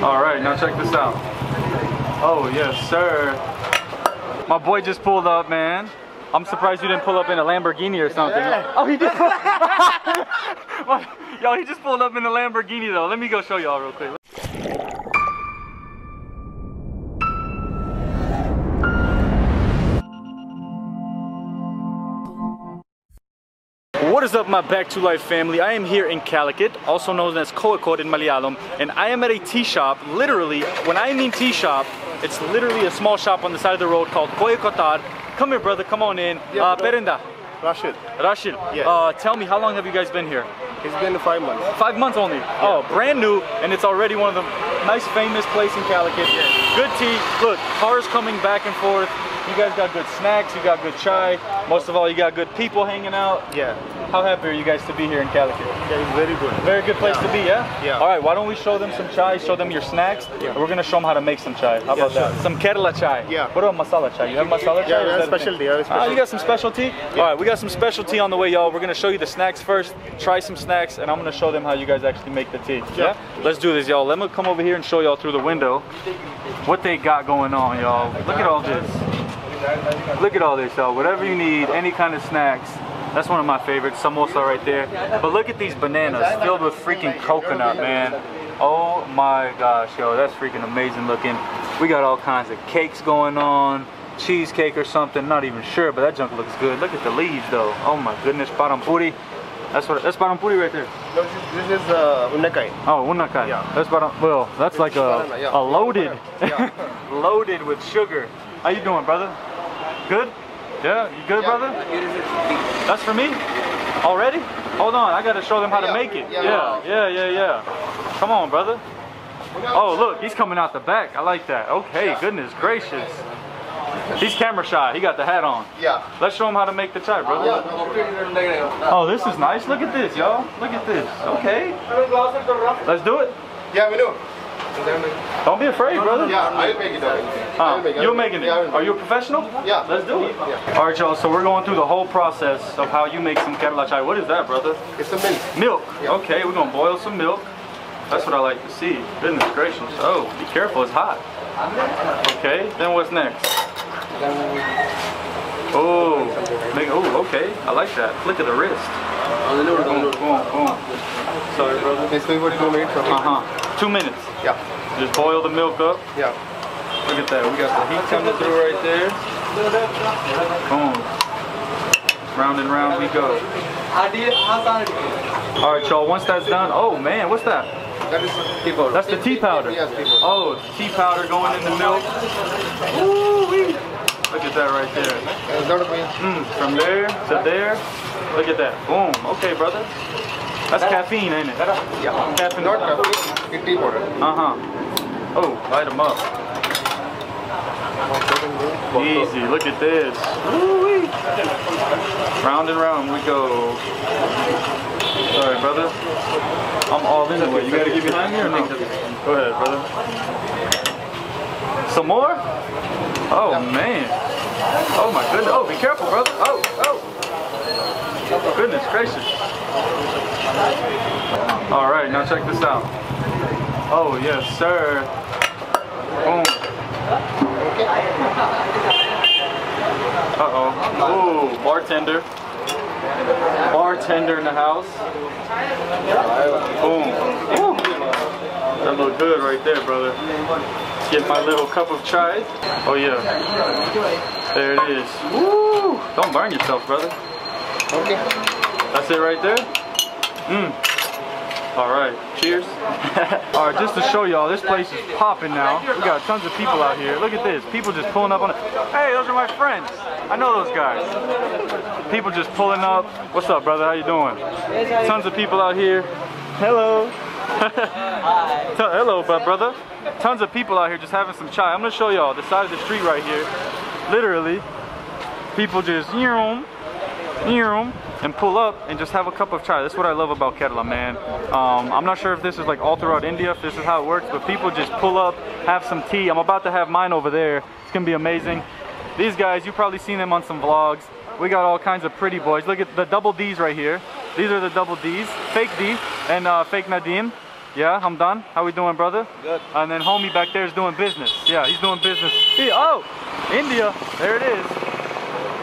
All right, now check this out. Oh, yes, sir. My boy just pulled up, man. I'm surprised you didn't pull up in a Lamborghini or something. Yeah. Oh, he did. Yo, he just pulled up in a Lamborghini, though. Let me go show y'all real quick. What is up, my Back to Life family? I am here in Calicut, also known as Calicut in Malayalam, and I am at a tea shop. Literally, when I mean tea shop, it's literally a small shop on the side of the road called Koyakotar. Come here, brother, come on in. Perenda. Rashid. Rashid. Yes. Tell me, how long have you guys been here? It's been 5 months. 5 months only? Yeah. Oh, brand new, and it's already one of the nice, famous place in Calicut. Yeah. Good tea. Look, cars coming back and forth. You guys got good snacks, you got good chai. Most of all, you got good people hanging out. Yeah. How happy are you guys to be here in Calicut? Yeah, it's very good. Very good place to be, yeah? Yeah. All right, why don't we show them some chai, show them your snacks, and we're going to show them how to make some chai. How about that? Some Kerala chai. Yeah. What about masala chai? You have masala chai? Yeah, we have specialty. You got some specialty? Yeah. All right, we got some specialty on the way, y'all. We're going to show you the snacks first, try some snacks, and I'm going to show them how you guys actually make the tea. Yeah? Let's do this, y'all. Let me come over here and show y'all through the window what they got going on, y'all. Look at all this. Look at all this, y'all. Whatever you need, any kind of snacks. That's one of my favorites, samosa right there. But look at these bananas filled with freaking coconut, man. Oh my gosh, yo, that's freaking amazing looking. We got all kinds of cakes going on, cheesecake or something, not even sure, but that junk looks good. Look at the leaves though. Oh my goodness, parampuri. That's parampuri right there. No, this is unnakai. Oh, unnakai. Yeah. That's well, that's like a loaded, loaded with sugar. How you doing, brother? Good? Yeah, you good, brother? That's for me? Already? Hold on, I gotta show them how to make it. Yeah. Come on, brother. Oh, look, he's coming out the back. I like that. Okay, goodness gracious. He's camera shy. He got the hat on. Yeah. Let's show him how to make the chai, brother. Oh, this is nice. Look at this, y'all. Look at this. Okay. Let's do it. Yeah, we do. Don't be afraid, brother. Yeah, I'll make it. You're making it. Are you a professional? Yeah. Let's do it. Yeah. All right, y'all. So we're going through the whole process of how you make some Kerala chai. What is that, brother? It's a milk. Milk. Yeah. Okay, we're gonna boil some milk. That's what I like to see. Goodness gracious. Oh, be careful. It's hot. Okay. Then what's next? Oh, okay. I like that. Flick of the wrist. Boom, boom, boom. Sorry, brother. It's going to 2 minutes. 2 minutes. Yeah. Just boil the milk up. Yeah. Look at that. We got the heat coming through right there. Boom. Round and round we go. All right, y'all. Once that's done, oh man, what's that? That is tea powder. That's the tea powder. Yes, tea powder. Oh, tea powder going in the milk. Ooh-wee. Look at that right there. From there to there. Look at that. Boom. Okay, brother. That's caffeine, ain't it? Yeah. Caffeine. Not caffeine. It's tea powder. Oh, light them up. Easy. Look at this. Woo-wee. Round and round we go. Sorry, brother. I'm all in the way. You gotta get behind me or no? Go ahead, brother. Some more? Oh, man. Oh, my goodness. Oh, be careful, brother. Oh. Goodness gracious. All right, now check this out. Oh, yes, sir. Boom. Uh-oh. Ooh, bartender. Bartender in the house. Boom. Ooh. That look good right there, brother. Get my little cup of chai. Oh yeah. There it is. Woo! Don't burn yourself, brother. Okay. That's it right there? All right. Cheers. All right, just to show y'all, this place is popping now. We got tons of people out here. Look at this. People just pulling up on it. Hey, those are my friends. I know those guys. People just pulling up. What's up, brother? How you doing? Tons of people out here. Hello. Hello, brother. Tons of people out here just having some chai. I'm gonna show y'all the side of the street right here. Literally, people just and pull up and just have a cup of chai. That's what I love about Kerala, man. I'm not sure if this is like all throughout India, if this is how it works, but people just pull up, have some tea. I'm about to have mine over there. It's gonna be amazing. These guys, you've probably seen them on some vlogs. We got all kinds of pretty boys. Look at the double D's right here. These are the double D's, fake D and fake Nadim. Yeah, I'm done. How we doing, brother? Good. And then homie back there is doing business. Yeah, he's doing business. Oh, India. There it is.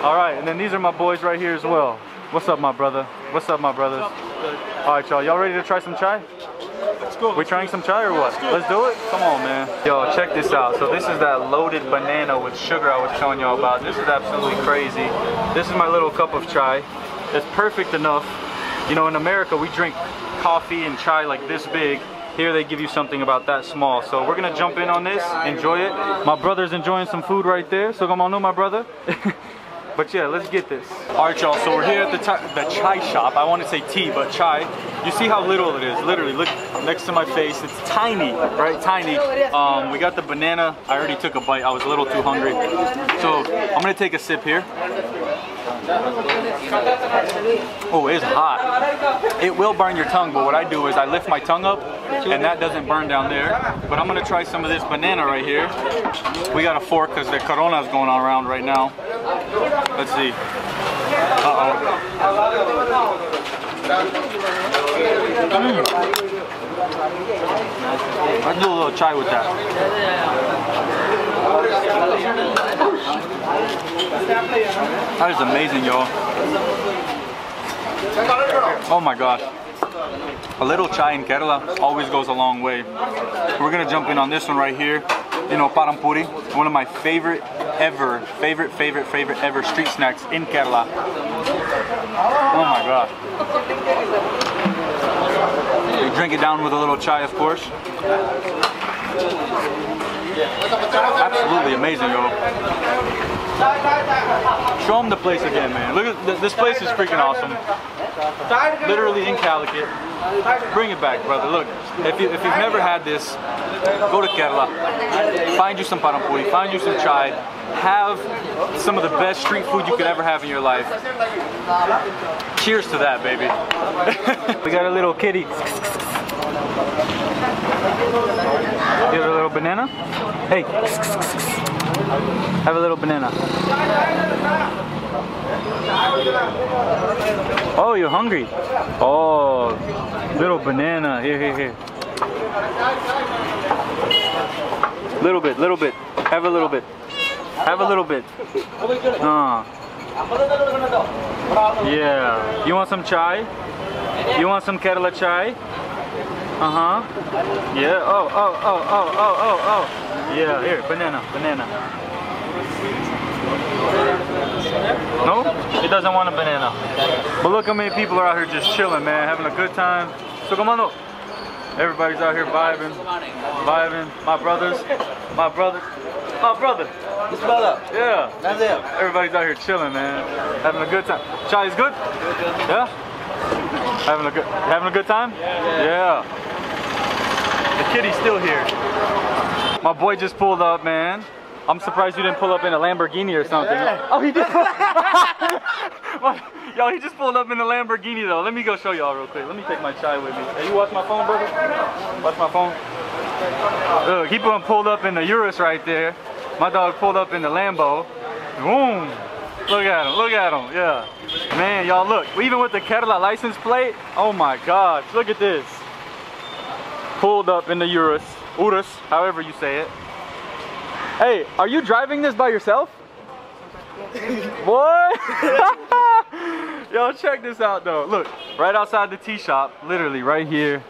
All right, and then these are my boys right here as well. What's up, my brother? What's up, my brothers? All right, y'all. Y'all ready to try some chai? Let's go. We trying some chai or what? Let's do it. Come on, man. Yo, check this out. So this is that loaded banana with sugar I was telling y'all about. This is absolutely crazy. This is my little cup of chai. It's perfect enough. You know, in America, we drink coffee and chai like this big. Here they give you something about that small. So we're gonna jump in on this, enjoy it. My brother's enjoying some food right there. So come on, no, my brother. But yeah, let's get this. All right, y'all, so we're here at the chai shop. I want to say tea, but chai. You see how little it is. Literally, look next to my face. It's tiny, right? Tiny. We got the banana. I already took a bite. I was a little too hungry. So I'm gonna take a sip here. Oh, it's hot. It will burn your tongue, but what I do is I lift my tongue up and that doesn't burn down there. But I'm gonna try some of this banana right here. We got a fork because the corona is going on around right now. Let's see. Uh-oh. Let's do a little chai with that. That is amazing, y'all. Oh my gosh. A little chai in Kerala always goes a long way. We're gonna jump in on this one right here. You know, parampuri, one of my favorite ever street snacks in Kerala. Oh my god. You drink it down with a little chai, of course. Absolutely amazing, yo. Show them the place again, man. Look at this place is freaking awesome. Literally in Calicut. Bring it back, brother. Look, if you've never had this, go to Kerala. Find you some parampuri, find you some chai. Have some of the best street food you could ever have in your life. Cheers to that, baby. We got a little kitty. Give her a little banana. Hey, have a little banana. Oh, you're hungry. Oh, little banana. Here. Little bit. Have a little bit. Have a little bit. Yeah. You want some chai? You want some Kerala chai? Yeah. Oh. Yeah. Here, banana. No? He doesn't want a banana. But look how many people are out here just chilling, man, having a good time. So come on up. Everybody's out here vibing. My brother. This brother. Yeah. Everybody's out here chilling, man, having a good time. Chai is good? Yeah? Having a good time? Yeah. The kitty's still here. My boy just pulled up, man. I'm surprised you didn't pull up in a Lamborghini or something. Yeah. Oh, he did. Yo, he just pulled up in a Lamborghini though. Let me go show y'all real quick. Let me take my chai with me. Hey, you watch my phone, brother? Watch my phone. Look, he pulled up in the Urus right there. My dog pulled up in the Lambo. Boom. Look at him, yeah. Man, y'all look, even with the Kerala license plate, oh my gosh, look at this. Pulled up in the Urus, however you say it. Hey, are you driving this by yourself? What? Yo, check this out though. Look, right outside the tea shop, literally right here.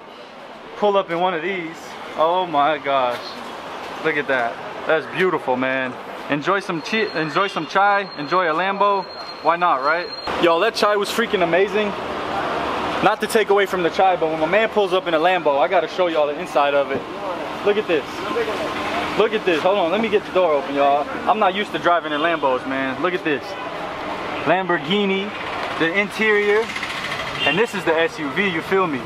Pull up in one of these. Oh my gosh. Look at that. That's beautiful, man. Enjoy some chai, enjoy a Lambo. Why not, right? Yo, that chai was freaking amazing. Not to take away from the chai, but when my man pulls up in a Lambo, I gotta show y'all the inside of it. Look at this. Look at this. Hold on, let me get the door open, y'all. I'm not used to driving in Lambos, man. Look at this. Lamborghini, the interior, and this is the SUV, you feel me?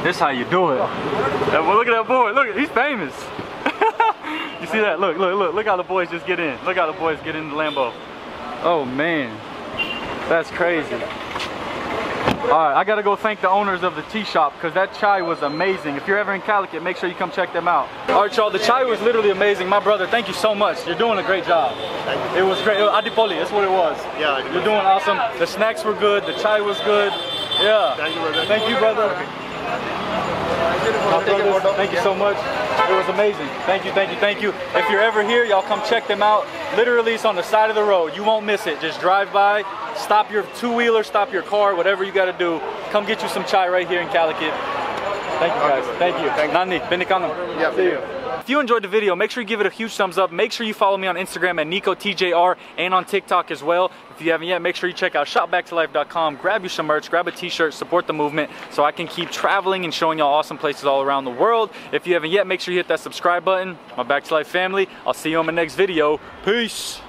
This how you do it. Well, look at that boy. Look, he's famous. You see that? Look how the boys just get in. Look how the boys get in the Lambo. Oh man, that's crazy. Alright, I gotta go thank the owners of the tea shop because that chai was amazing. If you're ever in Calicut, make sure you come check them out. Alright y'all, the chai was literally amazing. My brother, thank you so much. You're doing a great job. Thank you. It was great. Adipoli, that's what it was. Yeah. You're doing awesome. The snacks were good. The chai was good. Yeah. Thank you, brother. Thank you, brother. Thank you so much. It was amazing. Thank you, thank you, thank you. If you're ever here, y'all come check them out. Literally, it's on the side of the road. You won't miss it. Just drive by, stop your two-wheeler, stop your car, whatever you got to do. Come get you some chai right here in Calicut. Thank you, guys. Thank you. Nani, Benikano. Yeah, See you. If you enjoyed the video, make sure you give it a huge thumbs up. Make sure you follow me on Instagram at NicoTJR and on TikTok as well. If you haven't yet, make sure you check out shopbacktolife.com. Grab you some merch, grab a t-shirt, support the movement so I can keep traveling and showing y'all awesome places all around the world. If you haven't yet, make sure you hit that subscribe button. My Back to Life family. I'll see you on my next video. Peace.